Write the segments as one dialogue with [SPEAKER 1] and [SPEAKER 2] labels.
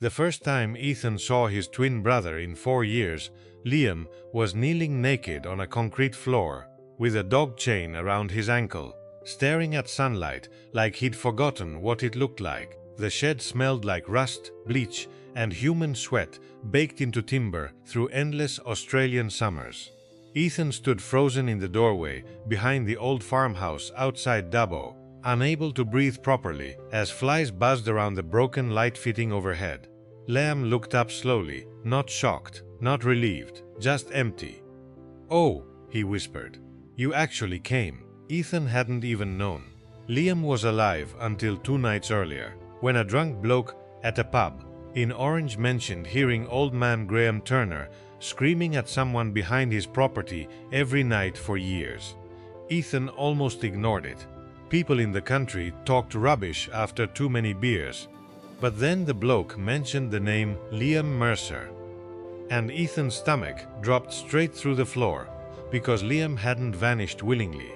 [SPEAKER 1] The first time Ethan saw his twin brother in 4 years, Liam was kneeling naked on a concrete floor, with a dog chain around his ankle, staring at sunlight like he'd forgotten what it looked like. The shed smelled like rust, bleach, and human sweat baked into timber through endless Australian summers. Ethan stood frozen in the doorway behind the old farmhouse outside Dubbo, unable to breathe properly as flies buzzed around the broken light fitting overhead. Liam looked up slowly, not shocked, not relieved, just empty. "Oh," he whispered. "You actually came." Ethan hadn't even known. Liam was alive until 2 nights earlier, when a drunk bloke at a pub in Orange mentioned hearing old man Graham Turner screaming at someone behind his property every night for years. Ethan almost ignored it. People in the country talked rubbish after too many beers. But then the bloke mentioned the name Liam Mercer, and Ethan's stomach dropped straight through the floor, because Liam hadn't vanished willingly.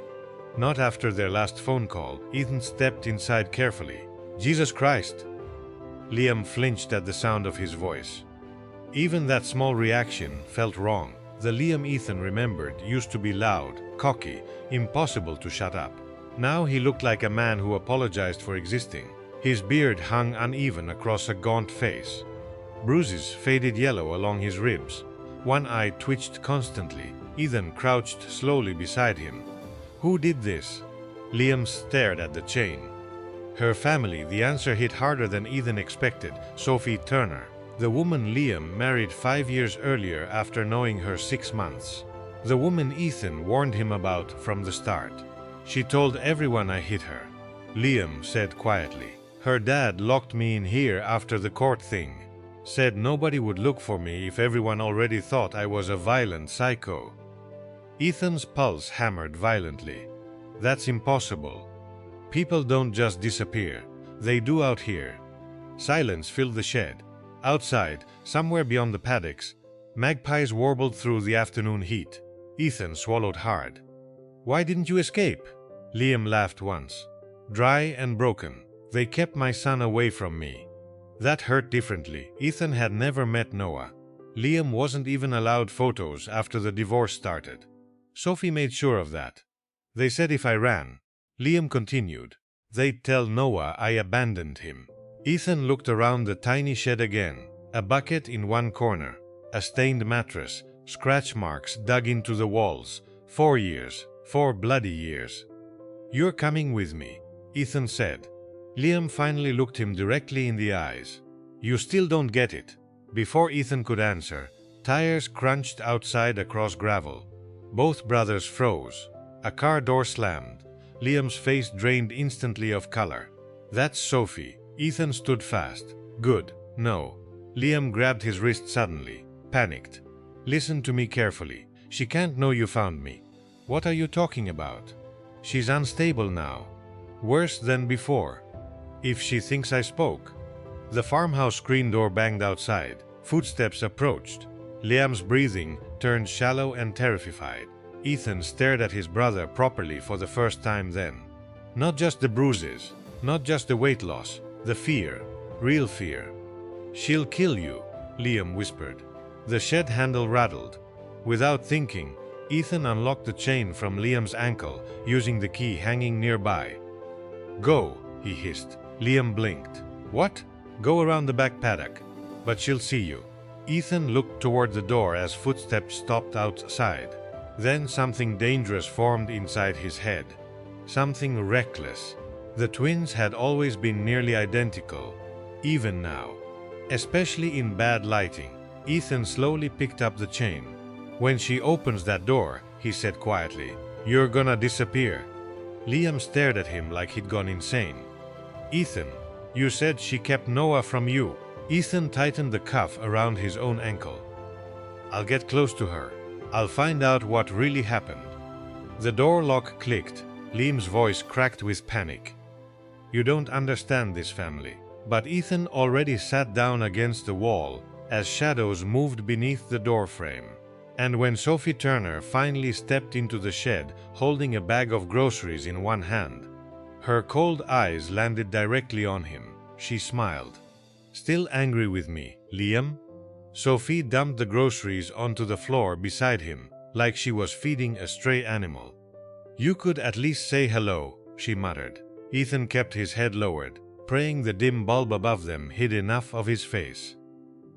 [SPEAKER 1] Not after their last phone call. Ethan stepped inside carefully. "Jesus Christ!" Liam flinched at the sound of his voice. Even that small reaction felt wrong. The Liam Ethan remembered used to be loud, cocky, impossible to shut up. Now he looked like a man who apologized for existing. His beard hung uneven across a gaunt face. Bruises faded yellow along his ribs. One eye twitched constantly. Ethan crouched slowly beside him. Who did this? Liam stared at the chain. Her family. The answer hit harder than Ethan expected. Sophie Turner. The woman Liam married 5 years earlier after knowing her 6 months. The woman Ethan warned him about from the start. She told everyone I hit her, Liam said quietly. Her dad locked me in here after the court thing. Said nobody would look for me if everyone already thought I was a violent psycho. Ethan's pulse hammered violently. That's impossible. People don't just disappear. They do out here. Silence filled the shed. Outside, somewhere beyond the paddocks, magpies warbled through the afternoon heat. Ethan swallowed hard. Why didn't you escape? Liam laughed once. Dry and broken. They kept my son away from me. That hurt differently. Ethan had never met Noah. Liam wasn't even allowed photos after the divorce started. Sophie made sure of that. They said if I ran, Liam continued, they'd tell Noah I abandoned him. Ethan looked around the tiny shed again. A bucket in one corner, a stained mattress, scratch marks dug into the walls. 4 years, 4 bloody years. You're coming with me, Ethan said. Liam finally looked him directly in the eyes. You still don't get it. Before Ethan could answer, tires crunched outside across gravel. Both brothers froze. A car door slammed. Liam's face drained instantly of color. That's Sophie. Ethan stood fast. Good. No. Liam grabbed his wrist suddenly, panicked. Listen to me carefully. She can't know you found me. What are you talking about? She's unstable now. Worse than before. If she thinks I spoke. The farmhouse screen door banged outside. Footsteps approached. Liam's breathing turned shallow and terrified. Ethan stared at his brother properly for the first time then. Not just the bruises, not just the weight loss, the fear, real fear. She'll kill you, Liam whispered. The shed handle rattled. Without thinking, Ethan unlocked the chain from Liam's ankle, using the key hanging nearby. Go, he hissed. Liam blinked. What? Go around the back paddock. But she'll see you. Ethan looked toward the door as footsteps stopped outside. Then something dangerous formed inside his head. Something reckless. The twins had always been nearly identical, even now. Especially in bad lighting. Ethan slowly picked up the chain. When she opens that door, he said quietly, you're gonna disappear. Liam stared at him like he'd gone insane. Ethan, you said she kept Noah from you. Ethan tightened the cuff around his own ankle. I'll get close to her. I'll find out what really happened. The door lock clicked. Liam's voice cracked with panic. You don't understand this family. But Ethan already sat down against the wall as shadows moved beneath the doorframe. And when Sophie Turner finally stepped into the shed holding a bag of groceries in one hand, her cold eyes landed directly on him. She smiled. Still angry with me, Liam? Sophie dumped the groceries onto the floor beside him, like she was feeding a stray animal. You could at least say hello, she muttered. Ethan kept his head lowered, praying the dim bulb above them hid enough of his face.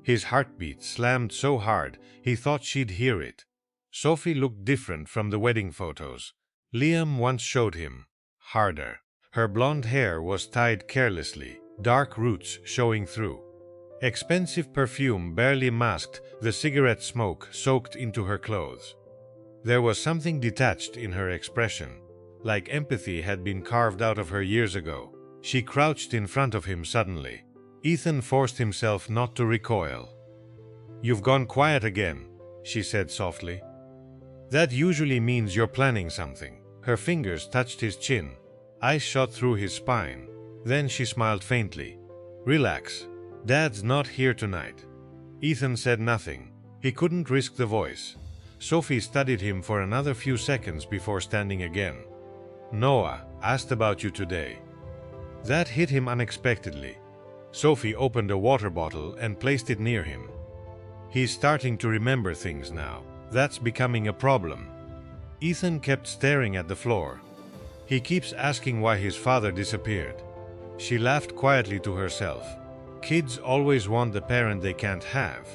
[SPEAKER 1] His heartbeat slammed so hard he thought she'd hear it. Sophie looked different from the wedding photos Liam once showed him. Harder. Her blonde hair was tied carelessly, dark roots showing through. Expensive perfume barely masked the cigarette smoke soaked into her clothes. There was something detached in her expression, like empathy had been carved out of her years ago. She crouched in front of him suddenly. Ethan forced himself not to recoil. "You've gone quiet again," she said softly. "That usually means you're planning something." Her fingers touched his chin. Ice shot through his spine. Then she smiled faintly. "Relax. Dad's not here tonight." Ethan said nothing. He couldn't risk the voice. Sophie studied him for another few seconds before standing again. "Noah asked about you today." That hit him unexpectedly. Sophie opened a water bottle and placed it near him. "He's starting to remember things now. That's becoming a problem." Ethan kept staring at the floor. "He keeps asking why his father disappeared." She laughed quietly to herself. Kids always want the parent they can't have.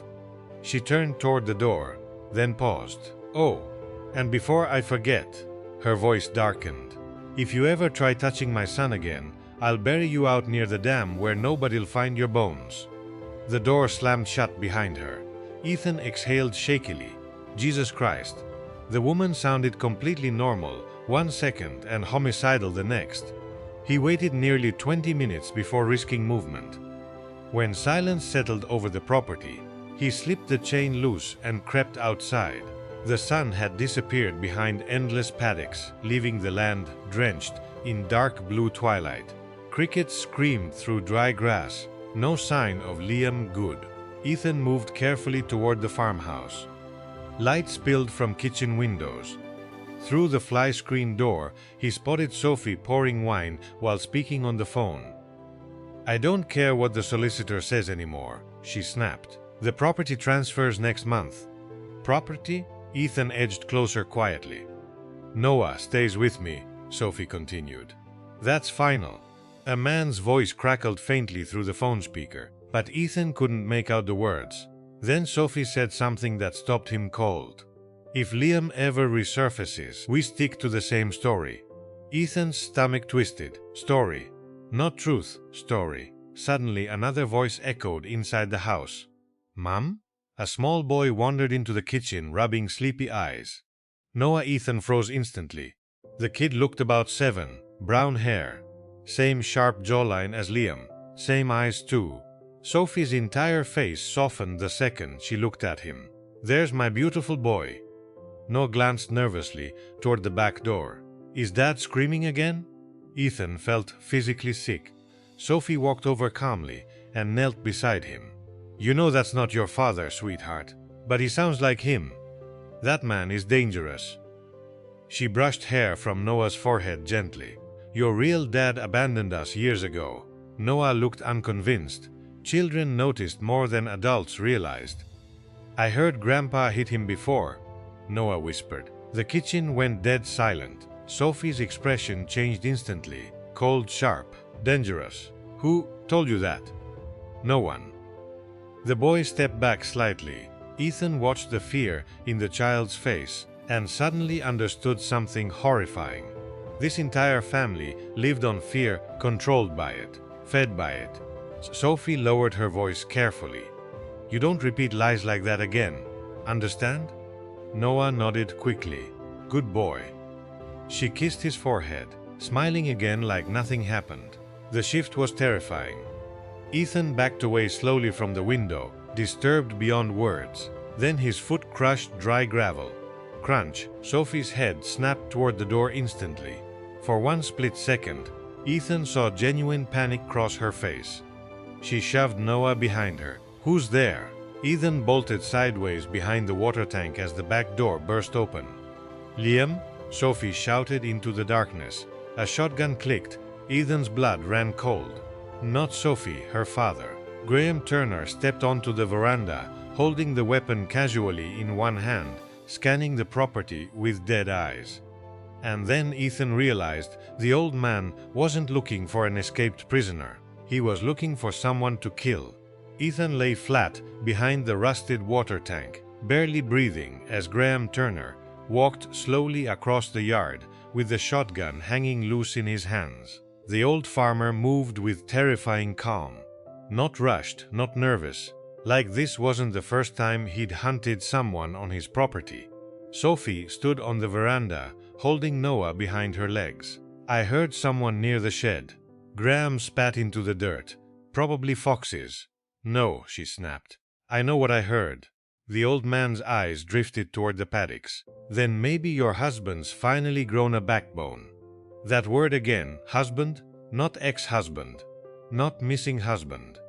[SPEAKER 1] She turned toward the door, then paused. "Oh, and before I forget," her voice darkened, "if you ever try touching my son again, I'll bury you out near the dam where nobody'll find your bones." The door slammed shut behind her. Ethan exhaled shakily. Jesus Christ. The woman sounded completely normal one second and homicidal the next. He waited nearly 20 minutes before risking movement. When silence settled over the property, he slipped the chain loose and crept outside. The sun had disappeared behind endless paddocks, leaving the land drenched in dark blue twilight. Crickets screamed through dry grass. No sign of Liam Good. Ethan moved carefully toward the farmhouse. Light spilled from kitchen windows. Through the fly screen door, he spotted Sophie pouring wine while speaking on the phone. "I don't care what the solicitor says anymore," she snapped. "The property transfers next month." "Property?" Ethan edged closer quietly. "Noah stays with me," Sophie continued. "That's final." A man's voice crackled faintly through the phone speaker, but Ethan couldn't make out the words. Then Sophie said something that stopped him cold. "If Liam ever resurfaces, we stick to the same story." Ethan's stomach twisted. Story. Not truth, story. Suddenly another voice echoed inside the house. "Mom?" A small boy wandered into the kitchen, rubbing sleepy eyes. Noah. Ethan froze instantly. The kid looked about 7, brown hair. Same sharp jawline as Liam. Same eyes too. Sophie's entire face softened the second she looked at him. "There's my beautiful boy." Noah glanced nervously toward the back door. "Is Dad screaming again?" Ethan felt physically sick. Sophie walked over calmly and knelt beside him. "You know that's not your father, sweetheart, but he sounds like him. That man is dangerous." She brushed hair from Noah's forehead gently. "Your real dad abandoned us years ago." Noah looked unconvinced. Children noticed more than adults realized. "I heard Grandpa hit him before," Noah whispered. The kitchen went dead silent. Sophie's expression changed instantly. Cold, sharp, dangerous. "Who told you that?" "No one." The boy stepped back slightly. Ethan watched the fear in the child's face and suddenly understood something horrifying. This entire family lived on fear, controlled by it, fed by it. Sophie lowered her voice carefully. "You don't repeat lies like that again. Understand?" Noah nodded quickly. "Good boy." She kissed his forehead, smiling again like nothing happened. The shift was terrifying. Ethan backed away slowly from the window, disturbed beyond words. Then his foot crushed dry gravel. Crunch. Sophie's head snapped toward the door instantly. For one split second, Ethan saw genuine panic cross her face. She shoved Noah behind her. "Who's there?" Ethan bolted sideways behind the water tank as the back door burst open. "Liam?" Sophie shouted into the darkness. A shotgun clicked. Ethan's blood ran cold. Not Sophie, her father. Graham Turner stepped onto the veranda, holding the weapon casually in one hand, scanning the property with dead eyes. And then Ethan realized the old man wasn't looking for an escaped prisoner. He was looking for someone to kill. Ethan lay flat behind the rusted water tank, barely breathing as Graham Turner walked slowly across the yard with the shotgun hanging loose in his hands. The old farmer moved with terrifying calm. Not rushed, not nervous, like this wasn't the first time he'd hunted someone on his property. Sophie stood on the veranda, holding Noah behind her legs. "I heard someone near the shed." Graham spat into the dirt. "Probably foxes." "No," she snapped. "I know what I heard." The old man's eyes drifted toward the paddocks. "Then maybe your husband's finally grown a backbone." That word again, husband, not ex-husband, not missing husband.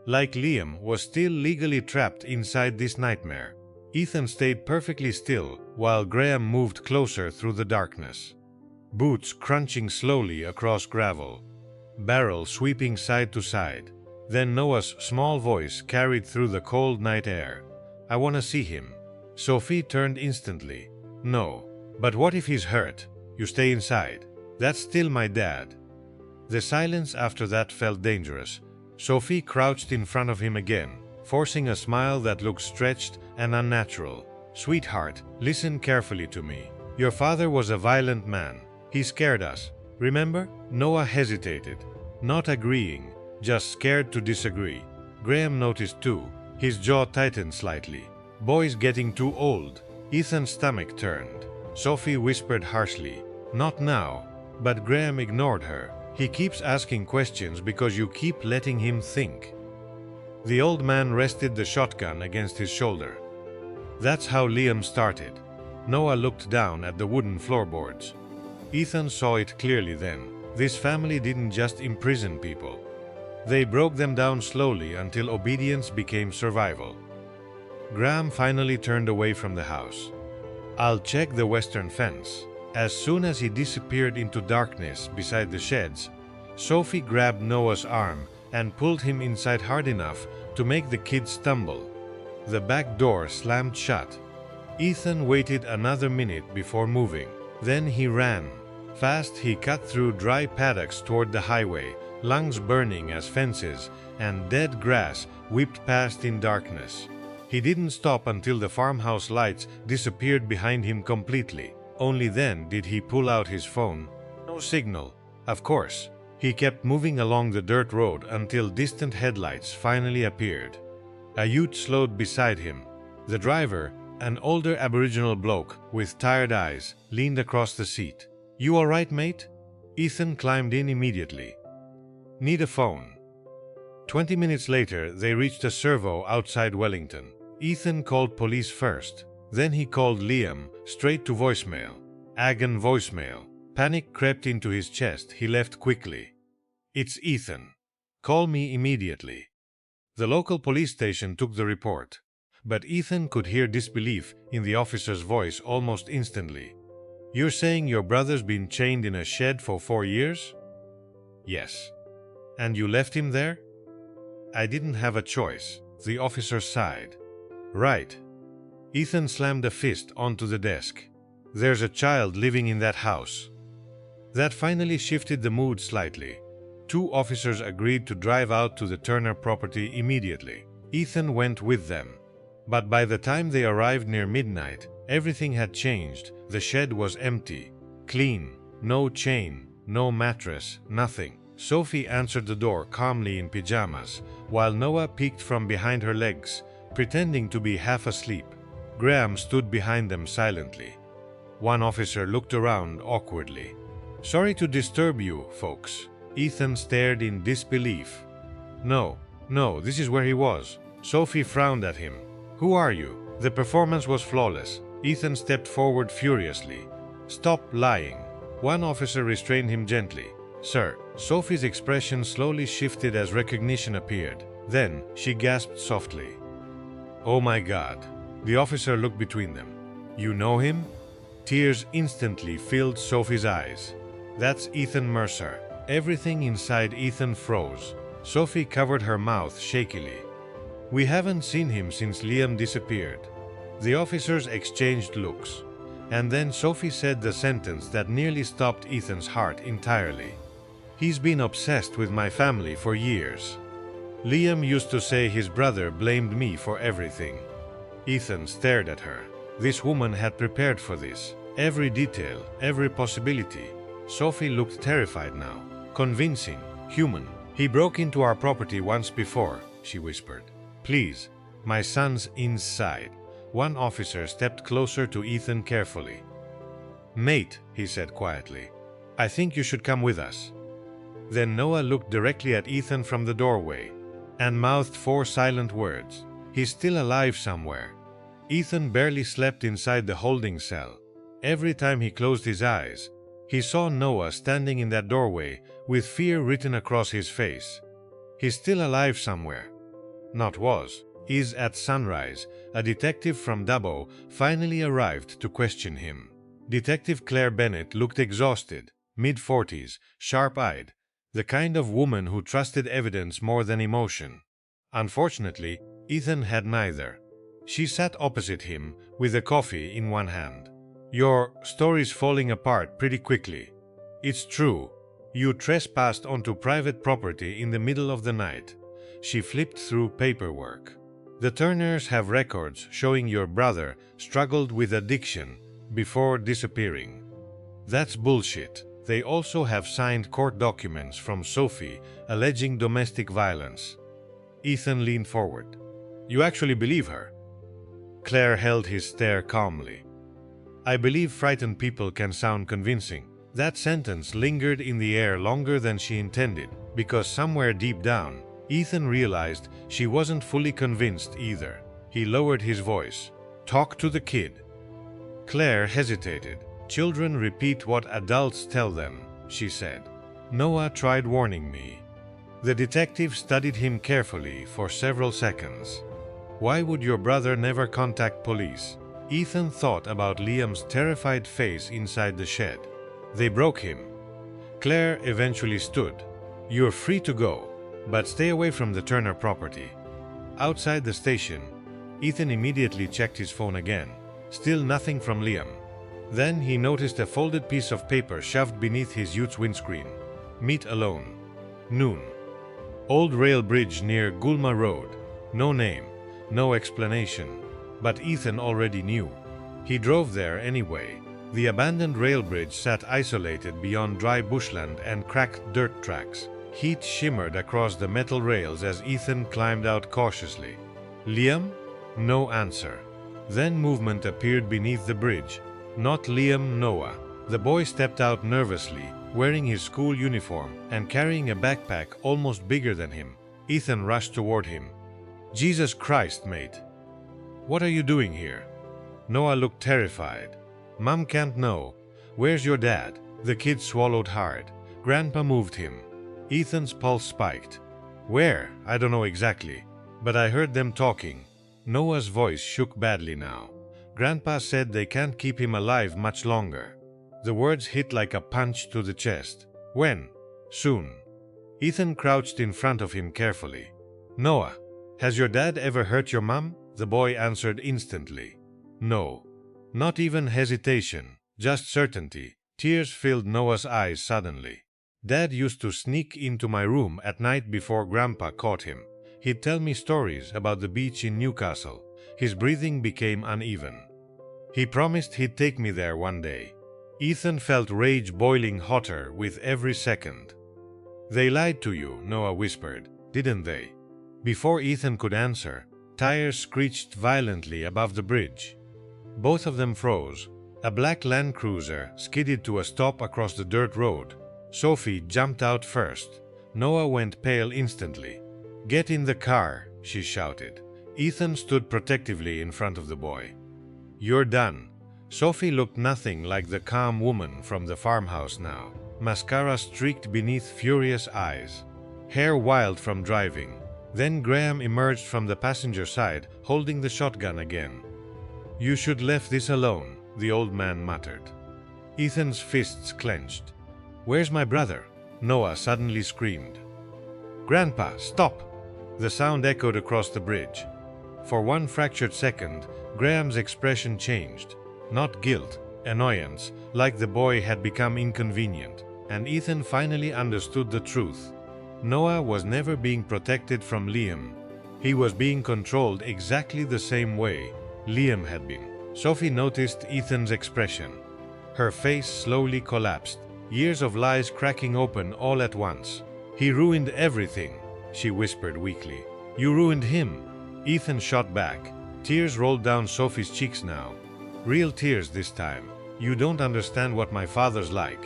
[SPEAKER 1] Like Liam was still legally trapped inside this nightmare. Ethan stayed perfectly still while Graham moved closer through the darkness. Boots crunching slowly across gravel. Barrel sweeping side to side. Then Noah's small voice carried through the cold night air. "I want to see him." Sophie turned instantly. "No. But what if he's hurt? You stay inside. That's still my dad." The silence after that felt dangerous. Sophie crouched in front of him again, forcing a smile that looked stretched and unnatural. "Sweetheart, listen carefully to me. Your father was a violent man. He scared us. Remember?" Noah hesitated, not agreeing, just scared to disagree. Graham noticed too. His jaw tightened slightly. "Boy's getting too old." Ethan's stomach turned. Sophie whispered harshly, "Not now." But Graham ignored her. "He keeps asking questions because you keep letting him think." The old man rested the shotgun against his shoulder. That's how Liam started. Noah looked down at the wooden floorboards. Ethan saw it clearly then. This family didn't just imprison people. They broke them down slowly until obedience became survival. Graham finally turned away from the house. "I'll check the western fence." As soon as he disappeared into darkness beside the sheds, Sophie grabbed Noah's arm and pulled him inside hard enough to make the kid stumble. The back door slammed shut. Ethan waited another minute before moving. Then he ran. Fast he cut through dry paddocks toward the highway, lungs burning as fences and dead grass whipped past in darkness. He didn't stop until the farmhouse lights disappeared behind him completely. Only then did he pull out his phone. No signal. Of course. He kept moving along the dirt road until distant headlights finally appeared. A ute slowed beside him. The driver, an older Aboriginal bloke with tired eyes, leaned across the seat. "You all right, mate?" Ethan climbed in immediately. "Need a phone." 20 minutes later, they reached a servo outside Wellington. Ethan called police first. Then he called Liam, straight to voicemail. Agon voicemail. Panic crept into his chest. He left quickly. "It's Ethan. Call me immediately." The local police station took the report. But Ethan could hear disbelief in the officer's voice almost instantly. "You're saying your brother's been chained in a shed for 4 years?" "Yes." "And you left him there?" "I didn't have a choice." The officer sighed. "Right." Ethan slammed a fist onto the desk. "There's a child living in that house." That finally shifted the mood slightly. 2 officers agreed to drive out to the Turner property immediately. Ethan went with them. But by the time they arrived near midnight, everything had changed. The shed was empty. Clean. No chain, no mattress, nothing. Sophie answered the door calmly in pajamas, while Noah peeked from behind her legs, pretending to be half asleep. Graham stood behind them silently. One officer looked around awkwardly. "Sorry to disturb you, folks." Ethan stared in disbelief. No, this is where he was." Sophie frowned at him. "Who are you?" The performance was flawless. Ethan stepped forward furiously. "Stop lying." One officer restrained him gently. "Sir." Sophie's expression slowly shifted as recognition appeared. Then she gasped softly. "Oh my God." The officer looked between them. "You know him?" Tears instantly filled Sophie's eyes. "That's Ethan Mercer." Everything inside Ethan froze. Sophie covered her mouth shakily. We haven't seen him since Liam disappeared. The officers exchanged looks, and then Sophie said the sentence that nearly stopped Ethan's heart entirely. He's been obsessed with my family for years. Liam used to say his brother blamed me for everything. Ethan stared at her. This woman had prepared for this. Every detail, every possibility. Sophie looked terrified now. Convincing, human. He broke into our property once before, she whispered. Please, my son's inside. One officer stepped closer to Ethan carefully. Mate, he said quietly, I think you should come with us. Then Noah looked directly at Ethan from the doorway and mouthed 4 silent words. He's still alive somewhere. Ethan barely slept inside the holding cell. Every time he closed his eyes, he saw Noah standing in that doorway with fear written across his face. He's still alive somewhere. Not was. Is at sunrise. A detective from Dubbo finally arrived to question him. Detective Claire Bennett looked exhausted, mid-40s, sharp-eyed, the kind of woman who trusted evidence more than emotion. Unfortunately, Ethan had neither. She sat opposite him with a coffee in one hand. Your story's falling apart pretty quickly. It's true. You trespassed onto private property in the middle of the night. She flipped through paperwork. The Turners have records showing your brother struggled with addiction before disappearing. That's bullshit. They also have signed court documents from Sophie alleging domestic violence. Ethan leaned forward. You actually believe her? Claire held his stare calmly. I believe frightened people can sound convincing. That sentence lingered in the air longer than she intended, because somewhere deep down, Ethan realized she wasn't fully convinced either. He lowered his voice. Talk to the kid. Claire hesitated. Children repeat what adults tell them, she said. Noah tried warning me. The detective studied him carefully for several seconds. Why would your brother never contact police? Ethan thought about Liam's terrified face inside the shed. They broke him. Claire eventually stood. You're free to go, but stay away from the Turner property. Outside the station, Ethan immediately checked his phone again. Still nothing from Liam. Then he noticed a folded piece of paper shoved beneath his Utes windscreen. Meet alone. Noon. Old rail bridge near Gulma Road. No name, no explanation. But Ethan already knew. He drove there anyway. The abandoned rail bridge sat isolated beyond dry bushland and cracked dirt tracks. Heat shimmered across the metal rails as Ethan climbed out cautiously. Liam? No answer. Then movement appeared beneath the bridge. Not Liam, Noah. The boy stepped out nervously, wearing his school uniform and carrying a backpack almost bigger than him. Ethan rushed toward him. Jesus Christ, mate. What are you doing here? Noah looked terrified. Mom can't know. Where's your dad? The kid swallowed hard. Grandpa moved him. Ethan's pulse spiked. Where? I don't know exactly. But I heard them talking. Noah's voice shook badly now. Grandpa said they can't keep him alive much longer. The words hit like a punch to the chest. When? Soon. Ethan crouched in front of him carefully. Noah, has your dad ever hurt your mom? The boy answered instantly. No. Not even hesitation, just certainty. Tears filled Noah's eyes suddenly. Dad used to sneak into my room at night before Grandpa caught him. He'd tell me stories about the beach in Newcastle. His breathing became uneven. He promised he'd take me there one day. Ethan felt rage boiling hotter with every second. They lied to you, Noah whispered, didn't they? Before Ethan could answer, tires screeched violently above the bridge. Both of them froze. A black Land Cruiser skidded to a stop across the dirt road. Sophie jumped out first. Noah went pale instantly. Get in the car, she shouted. Ethan stood protectively in front of the boy. You're done. Sophie looked nothing like the calm woman from the farmhouse now. Mascara streaked beneath furious eyes. Hair wild from driving. Then Graham emerged from the passenger side, holding the shotgun again. You should left this alone, the old man muttered. Ethan's fists clenched. Where's my brother? Noah suddenly screamed. "Grandpa, stop!" The sound echoed across the bridge. For one fractured second, Graham's expression changed. Not guilt, annoyance, like the boy had become inconvenient, and Ethan finally understood the truth. Noah was never being protected from Liam. He was being controlled exactly the same way Liam had been. Sophie noticed Ethan's expression. Her face slowly collapsed, years of lies cracking open all at once. "He ruined everything," she whispered weakly. "You ruined him." Ethan shot back. Tears rolled down Sophie's cheeks now. Real tears this time. "You don't understand what my father's like."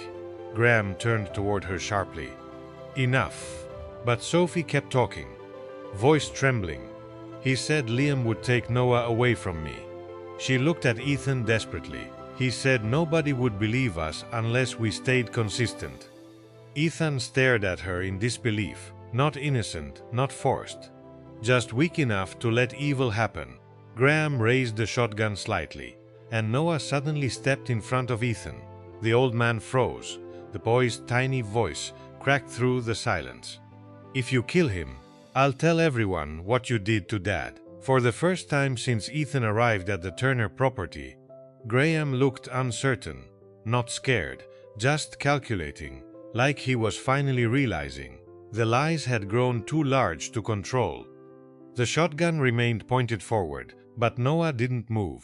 [SPEAKER 1] Graham turned toward her sharply. "Enough." But Sophie kept talking, voice trembling. "He said Liam would take Noah away from me." She looked at Ethan desperately. "He said nobody would believe us unless we stayed consistent." Ethan stared at her in disbelief, not innocent, not forced. Just weak enough to let evil happen. Graham raised the shotgun slightly, and Noah suddenly stepped in front of Ethan. The old man froze. The boy's tiny voice cracked through the silence. "If you kill him, I'll tell everyone what you did to Dad." For the first time since Ethan arrived at the Turner property, Graham looked uncertain, not scared, just calculating, like he was finally realizing the lies had grown too large to control. The shotgun remained pointed forward, but Noah didn't move.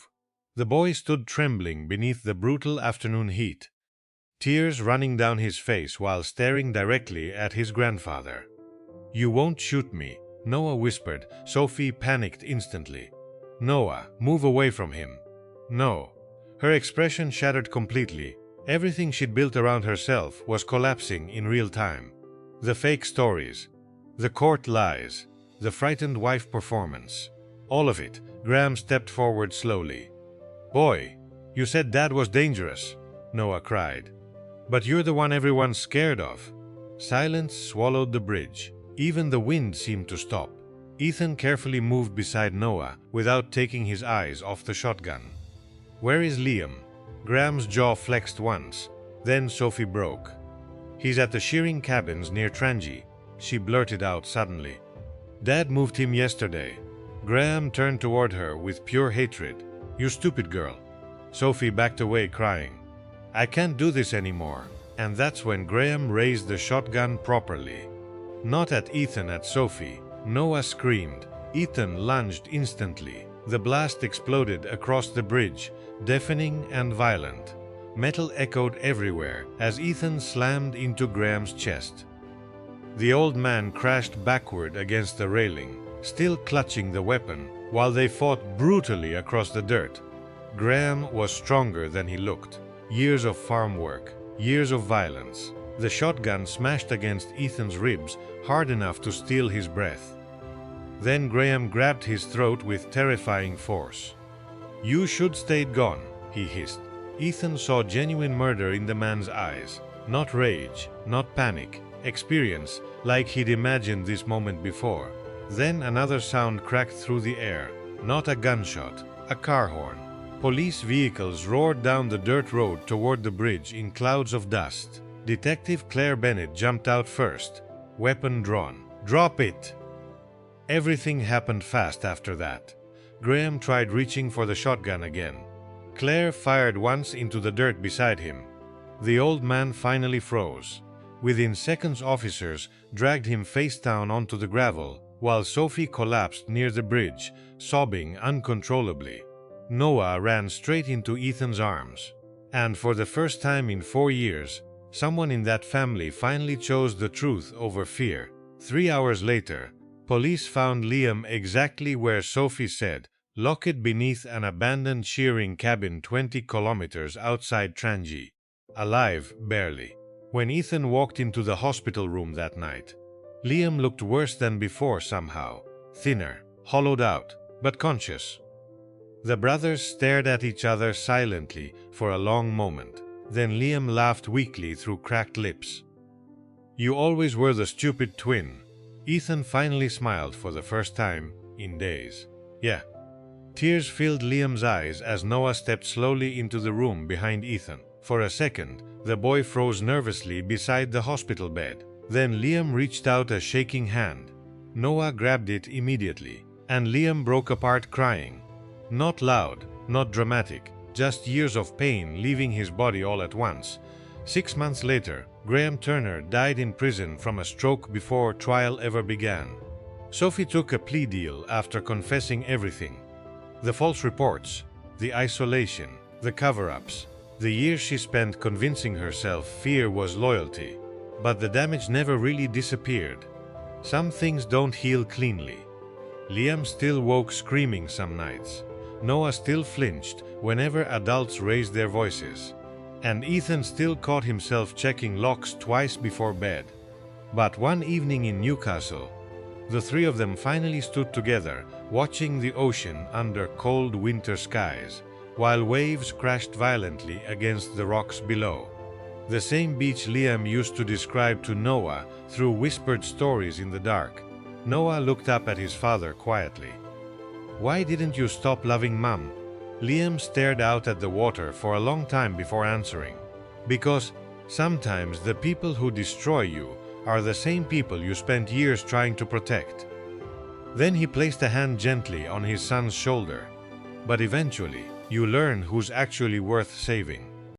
[SPEAKER 1] The boy stood trembling beneath the brutal afternoon heat, tears running down his face while staring directly at his grandfather. "You won't shoot me," Noah whispered. Sophie panicked instantly. "Noah, move away from him." "No." Her expression shattered completely. Everything she'd built around herself was collapsing in real time. The fake stories, the court lies, the frightened wife performance. All of it. Graham stepped forward slowly. "Boy, you said Dad was dangerous," Noah cried. "But you're the one everyone's scared of." Silence swallowed the bridge. Even the wind seemed to stop. Ethan carefully moved beside Noah without taking his eyes off the shotgun. "Where is Liam?" Graham's jaw flexed once. Then Sophie broke. "He's at the shearing cabins near Trangie," she blurted out suddenly. "Dad moved him yesterday." Graham turned toward her with pure hatred. "You stupid girl." Sophie backed away crying. "I can't do this anymore." And that's when Graham raised the shotgun properly. Not at Ethan, at Sophie. Noah screamed. Ethan lunged instantly. The blast exploded across the bridge, deafening and violent. Metal echoed everywhere as Ethan slammed into Graham's chest. The old man crashed backward against the railing, still clutching the weapon, while they fought brutally across the dirt. Graham was stronger than he looked. Years of farm work, years of violence. The shotgun smashed against Ethan's ribs hard enough to steal his breath. Then Graham grabbed his throat with terrifying force. "You should stayed gone," he hissed. Ethan saw genuine murder in the man's eyes. Not rage, not panic. Experience, like he'd imagined this moment before. Then another sound cracked through the air. Not a gunshot, a car horn. Police vehicles roared down the dirt road toward the bridge in clouds of dust. Detective Claire Bennett jumped out first, weapon drawn. "Drop it!" Everything happened fast after that. Graham tried reaching for the shotgun again. Claire fired once into the dirt beside him. The old man finally froze. Within seconds, officers dragged him face down onto the gravel, while Sophie collapsed near the bridge, sobbing uncontrollably. Noah ran straight into Ethan's arms. And for the first time in 4 years, someone in that family finally chose the truth over fear. 3 hours later, police found Liam exactly where Sophie said, locked beneath an abandoned shearing cabin 20 kilometers outside Trangie. Alive, barely. When Ethan walked into the hospital room that night, Liam looked worse than before somehow. Thinner, hollowed out, but conscious. The brothers stared at each other silently for a long moment. Then Liam laughed weakly through cracked lips. "You always were the stupid twin." Ethan finally smiled for the first time in days. "Yeah." Tears filled Liam's eyes as Noah stepped slowly into the room behind Ethan. For a second, the boy froze nervously beside the hospital bed. Then Liam reached out a shaking hand. Noah grabbed it immediately, and Liam broke apart crying. Not loud, not dramatic, just years of pain leaving his body all at once. 6 months later, Graham Turner died in prison from a stroke before trial ever began. Sophie took a plea deal after confessing everything. The false reports, the isolation, the cover-ups, the years she spent convincing herself fear was loyalty. But the damage never really disappeared. Some things don't heal cleanly. Liam still woke screaming some nights. Noah still flinched whenever adults raised their voices. And Ethan still caught himself checking locks twice before bed. But one evening in Newcastle, the three of them finally stood together, watching the ocean under cold winter skies, while waves crashed violently against the rocks below. The same beach Liam used to describe to Noah through whispered stories in the dark. Noah looked up at his father quietly. "Why didn't you stop loving Mum?" Liam stared out at the water for a long time before answering. "Because sometimes the people who destroy you are the same people you spent years trying to protect." Then he placed a hand gently on his son's shoulder. "But eventually, you learn who's actually worth saving."